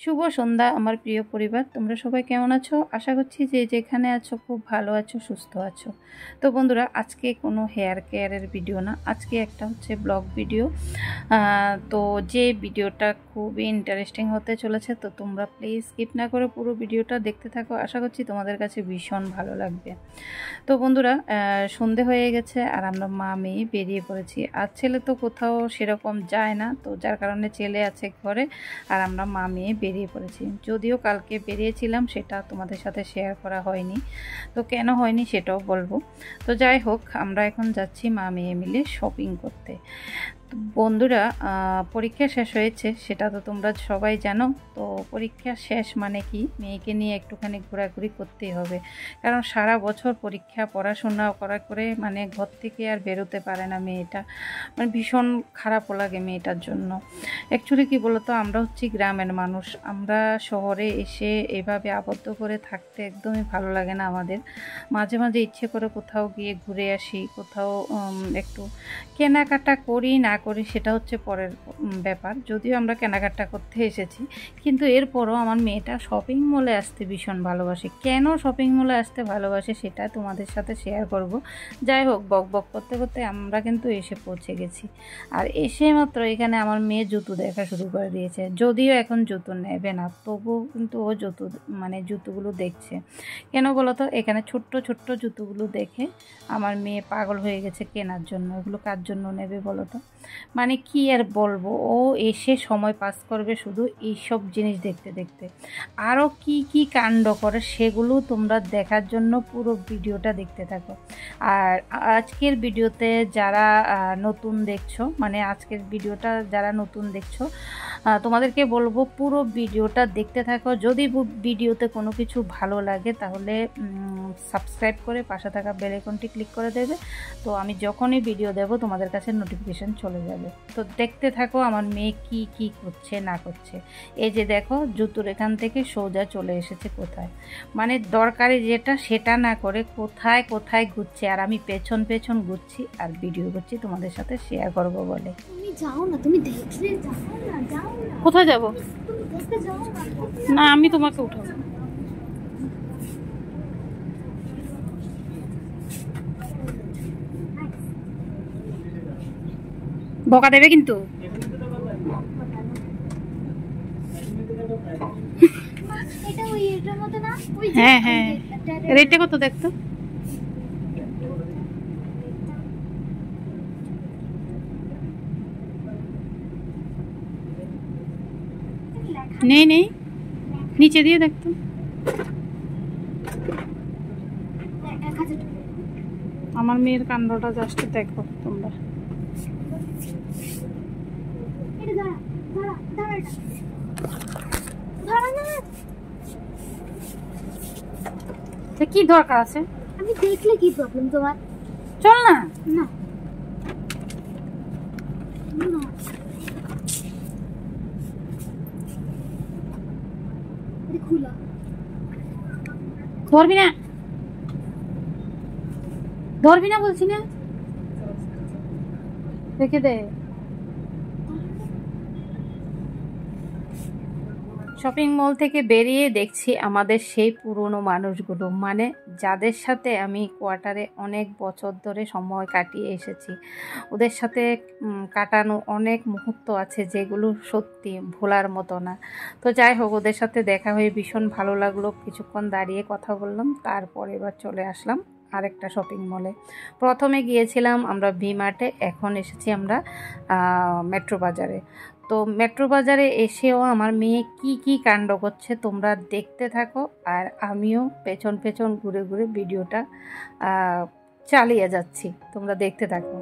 শুভ সন্ধ্যা আমার প্রিয় পরিবার, তোমরা সবাই কেমন আছো? আশা করছি যে যেখানে আছো খুব ভালো আছো, সুস্থ আছো। তো বন্ধুরা, আজকে কোনো হেয়ার কেয়ারের ভিডিও না, আজকে একটা হচ্ছে ব্লগ ভিডিও। তো যে ভিডিওটা খুবই ইন্টারেস্টিং হতে চলেছে, তো তোমরা প্লিজ স্কিপ না করে পুরো ভিডিওটা দেখতে থাকো। আশা করছি তোমাদের কাছে ভীষণ ভালো লাগবে। তো বন্ধুরা, সন্ধে হয়ে গেছে আর আমরা মা মেয়ে বেরিয়ে পড়েছি। আর ছেলে তো কোথাও সেরকম যায় না, তো যার কারণে ছেলে আছে ঘরে আর আমরা মা মেয়ে বেরিয়ে পড়েছি। যদিও কালকে বেরিয়েছিলাম, সেটা তোমাদের সাথে শেয়ার করা হয়নি, তো কেন হয়নি সেটাও বলবো। তো যাই হোক, আমরা এখন যাচ্ছি মা মেয়ে মিলে শপিং করতে। বন্ধুরা, পরীক্ষা শেষ হয়েছে সেটা তো তোমরা সবাই জানো। তো পরীক্ষা শেষ মানে কি, মেয়েকে নিয়ে একটুখানি ঘোরাঘুরি করতেই হবে, কারণ সারা বছর পরীক্ষা পড়াশোনা করা করে মানে ঘর থেকে আর বেরোতে পারে না মেয়েটা। মানে ভীষণ খারাপও লাগে মেয়েটার জন্য। অ্যাকচুয়ালি কি বলতো, আমরা হচ্ছি গ্রামের মানুষ, আমরা শহরে এসে এভাবে আবদ্ধ করে থাকতে একদমই ভালো লাগে না আমাদের। মাঝে মাঝে ইচ্ছে করে কোথাও গিয়ে ঘুরে আসি, কোথাও একটু কেনাকাটা করি না করি সেটা হচ্ছে পরের ব্যাপার। যদিও আমরা কেনাকাটা করতে এসেছি, কিন্তু এরপরও আমার মেয়েটা শপিং মলে আসতে ভীষণ ভালোবাসে। কেন শপিং মলে আসতে ভালোবাসে সেটা তোমাদের সাথে শেয়ার করব। যাই হোক, বক বক করতে করতে আমরা কিন্তু এসে পৌঁছে গেছি। আর এসে মাত্র এখানে আমার মেয়ে জুতো দেখা শুরু করে দিয়েছে। যদিও এখন জুতো নেবে না, তবুও কিন্তু ও জুতো মানে জুতোগুলো দেখছে। কেন বলো তো, এখানে ছোট্ট ছোট্ট জুতোগুলো দেখে আমার মেয়ে পাগল হয়ে গেছে কেনার জন্য। এগুলো কার জন্য নেবে বলো তো? মানে কি আর বলবো, ও এসে সময় পাস করবে শুধু এইসব জিনিস দেখতে দেখতে। আরও কি কি কাণ্ড করে সেগুলো তোমরা দেখার জন্য পুরো ভিডিওটা দেখতে থাকো। আর আজকের ভিডিওতে যারা নতুন দেখছো, মানে আজকের ভিডিওটা যারা নতুন দেখছো, তোমাদেরকে বলবো পুরো ভিডিওটা দেখতে থাকো। যদি ভিডিওতে কোনো কিছু ভালো লাগে তাহলে সাবস্ক্রাইব করে পাশে থাকা বেল আইকনটি ক্লিক করে দেবে। তো আমি যখনই ভিডিও দেব তোমাদের কাছে নোটিফিকেশান চলে যাবে। তো দেখতে থাকো আমার মেয়ে কি কি করছে না করছে। এই যে দেখো, জুতোর এখান থেকে সোজা চলে এসেছে কোথায়, মানে দরকারি যেটা সেটা না করে কোথায় কোথায় ঘুরছে, আর আমি পেছন পেছন ঘুরছি আর ভিডিও করছি তোমাদের সাথে শেয়ার করব বলে। তুমি যাও না, তুমি দেখলে যাও না, যাও না। কোথায় যাব? তুমি দেখতে যাও না। না, আমি তোমাকে উঠাবো। বকা দেবে কিন্তু। এটা ওই এটার মতো না? ওই হ্যাঁ হ্যাঁ, রেটটা কত দেখতো? নেই নেই, নিচে দিয়ে দেখতো। 1000 আমার মেয়ের কাণ্ডটা জাস্ট দেখো তোমরা। এটা দাঁড়া, দাঁড়া, দাঁড়া, এটা দাঁড়া না। কি দরকার আছে? আমি দেখলে কি প্রবলেম তোমার? চল না। না না, এটা খোলা। ধরবি না, ধরবি না বলছি না, রেখে দে। শপিং মল থেকে বেরিয়ে দেখছি আমাদের সেই পুরনো মানুষগুলো, মানে যাদের সাথে আমি কোয়ার্টারে অনেক বছর ধরে সময় কাটিয়ে এসেছি। ওদের সাথে কাটানো অনেক মুহূর্ত আছে যেগুলো সত্যি ভোলার মতো না। তো যাই হোক, ওদের সাথে দেখা হয়ে ভীষণ ভালো লাগলো। কিছুক্ষণ দাঁড়িয়ে কথা বললাম, তারপর এবার চলে আসলাম আরেকটা শপিং মলে। প্রথমে গিয়েছিলাম আমরা ভি-মার্টে, এখন এসেছি আমরা মেট্রো বাজারে। তো মেট্রো বাজারে এসেও আমার মেয়ে কি কি কাণ্ড করছে তোমরা দেখতে থাকো, আর আমিও পেছন পেছন ঘুরে ঘুরে ভিডিওটা চালিয়ে যাচ্ছি, তোমরা দেখতে থাকো।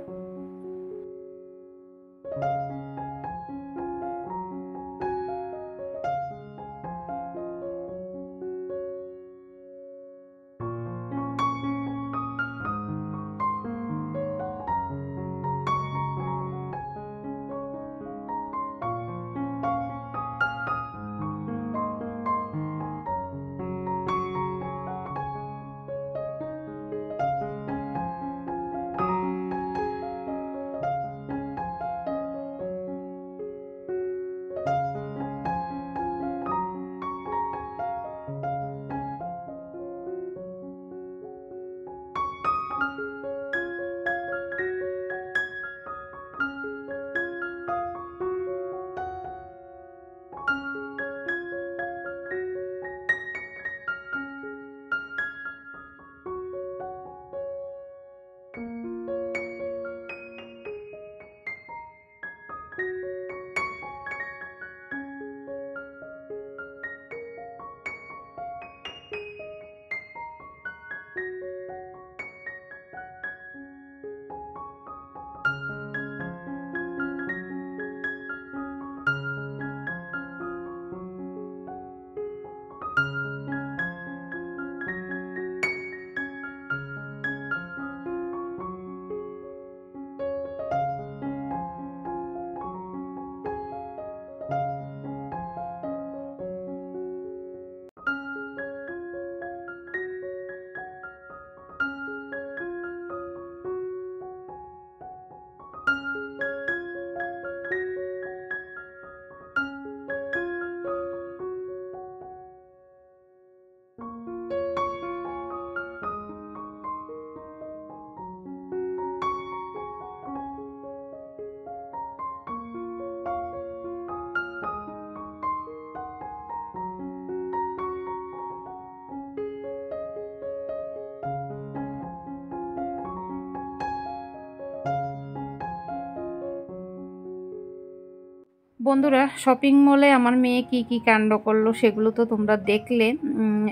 বন্ধুরা, শপিং মলে আমার মেয়ে কি কি কাণ্ড করলো সেগুলো তো তোমরা দেখলে।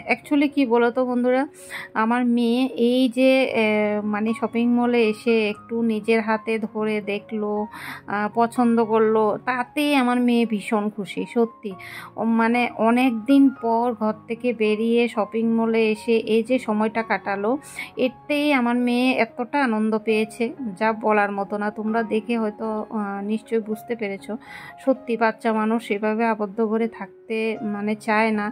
অ্যাকচুয়ালি কি বলো তো বন্ধুরা, আমার মেয়ে এই যে মানে শপিং মলে এসে একটু নিজের হাতে ধরে দেখলো, পছন্দ করলো, তাতেই আমার মেয়ে ভীষণ খুশি সত্যি। মানে অনেক দিন পর ঘর থেকে বেরিয়ে শপিং মলে এসে এই যে সময়টা কাটালো, এতেই আমার মেয়ে এতটা আনন্দ পেয়েছে যা বলার মতো না। তোমরা দেখে হয়তো নিশ্চয়ই বুঝতে পেরেছো। সত্যি বাচ্চা মানুষ এভাবে আবদ্ধ করে থাকতে মানে চায় না।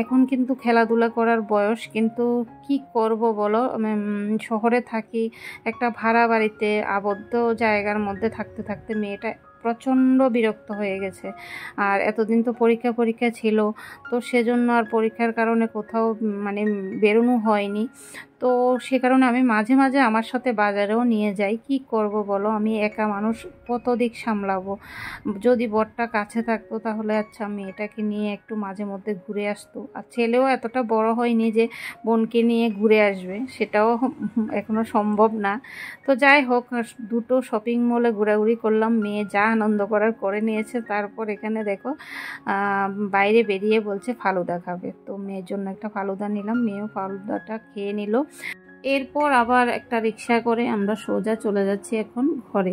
এখন কিন্তু খেলাধুলা করার বয়স, কিন্তু কি করব বলো, শহরে থাকি, একটা ভাড়া বাড়িতে আবদ্ধ জায়গার মধ্যে থাকতে থাকতে মেয়েটা প্রচণ্ড বিরক্ত হয়ে গেছে। আর এতদিন তো পরীক্ষা ছিল, তো সেজন্য আর পরীক্ষার কারণে কোথাও মানে বেরোনো হয়নি। তো সে কারণে আমি মাঝে মাঝে আমার সাথে বাজারেও নিয়ে যাই। কি করব বলো, আমি একা মানুষ, কত দিক সামলাবো। যদি বরটা কাছে থাকতো তাহলে আচ্ছা মেয়েটাকে নিয়ে একটু মাঝে মধ্যে ঘুরে আসতো। আর ছেলেও এতটা বড় হয়নি যে বোনকে নিয়ে ঘুরে আসবে, সেটাও এখনো সম্ভব না। তো যাই হোক, দুটো শপিং মলে ঘোরাঘুরি করলাম, মেয়ে যা আনন্দ করার করে নিয়েছে। তারপর এখানে দেখো বাইরে বেরিয়ে বলছে ফালুদা খাবে, তো মেয়ের জন্য একটা ফালুদা নিলাম, মেয়েও ফালুদাটা খেয়ে নিল। এরপর আবার একটা রিক্সা করে আমরা সোজা চলে যাচ্ছি এখন ঘরে।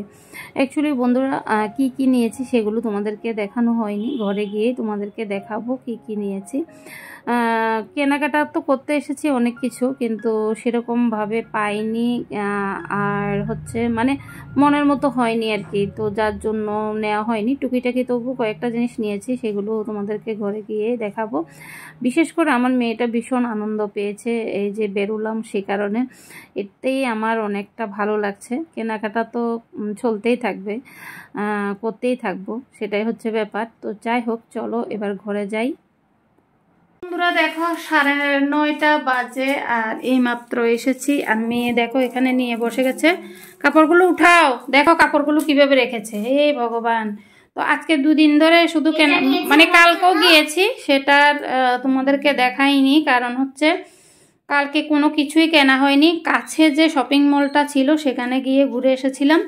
অ্যাকচুয়ালি বন্ধুরা, কি কি নিয়েছি সেগুলো তোমাদেরকে দেখানো হয়নি, ঘরে গিয়েই তোমাদেরকে দেখাবো কি কি নিয়েছি। কেনাকাটা তো করতে এসেছি অনেক কিছু, কিন্তু সেরকমভাবে পাইনি, আর হচ্ছে মানে মনের মতো হয়নি আর কি, তো যার জন্য নেওয়া হয়নি। টুকিটাকি তবু কয়েকটা জিনিস নিয়েছি, সেগুলো তোমাদেরকে ঘরে গিয়ে দেখাবো। বিশেষ করে আমার মেয়েটা ভীষণ আনন্দ পেয়েছে এই যে বেরোলাম, সে কারণে এতেই আমার অনেকটা ভালো লাগছে। কেনাকাটা তো চলতেই থাকবে, করতেই থাকবো, সেটাই হচ্ছে ব্যাপার। তো যাই হোক, চলো এবার ঘরে যাই। বন্ধুরা দেখো, 9:30 বাজে আর এইমাত্র এসেছি। আর মেয়ে দেখো এখানে নিয়ে বসে গেছে, কাপড়গুলো উঠাও, দেখো কাপড়গুলো কিভাবে রেখেছে, হে ভগবান। তো আজকে 2 দিন ধরে শুধু কেনা, মানে কালকেও গিয়েছি, সেটার তোমাদেরকে দেখাইনি, কারণ হচ্ছে কালকে কোনো কিছুই কেনা হয়নি। কাছে যে শপিং মলটা ছিল সেখানে গিয়ে ঘুরে এসেছিলাম,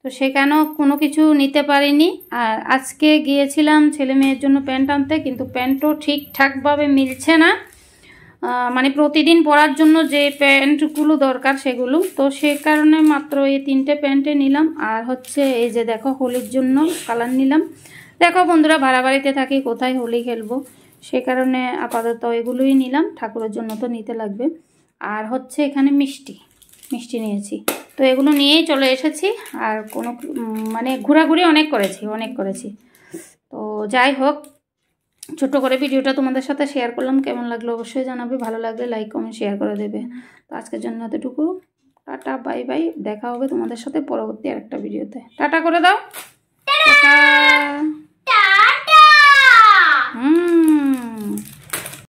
তো সেখানেও কোনো কিছু নিতে পারিনি। আর আজকে গিয়েছিলাম ছেলে মেয়ের জন্য প্যান্ট আনতে, কিন্তু প্যান্টও ঠিকঠাকভাবে মিলছে না, মানে প্রতিদিন পরার জন্য যে প্যান্টগুলো দরকার সেগুলো। তো সে কারণে মাত্র এই 3টে প্যান্টে নিলাম। আর হচ্ছে এই যে দেখো হোলির জন্য কালার নিলাম। দেখো বন্ধুরা, ভাড়া বাড়িতে থাকি, কোথায় হোলি খেলবো, সে কারণে আপাতত এগুলোই নিলাম, ঠাকুরের জন্য তো নিতে লাগবে। আর হচ্ছে এখানে মিষ্টি নিয়েছি, তো এগুলো নিয়েই চলে এসেছি। আর কোনো মানে ঘোরাঘুরি অনেক করেছি। তো যাই হোক, ছোট করে ভিডিওটা তোমাদের সাথে শেয়ার করলাম, কেমন লাগলো অবশ্যই জানাবে, ভালো লাগলে লাইক কমেন্ট শেয়ার করে দেবে। তো আজকের জন্য এতটুকু, টাটা বাই বাই, দেখা হবে তোমাদের সাথে পরবর্তী আরেকটা ভিডিওতে। টাটা করে দাও, টাটা।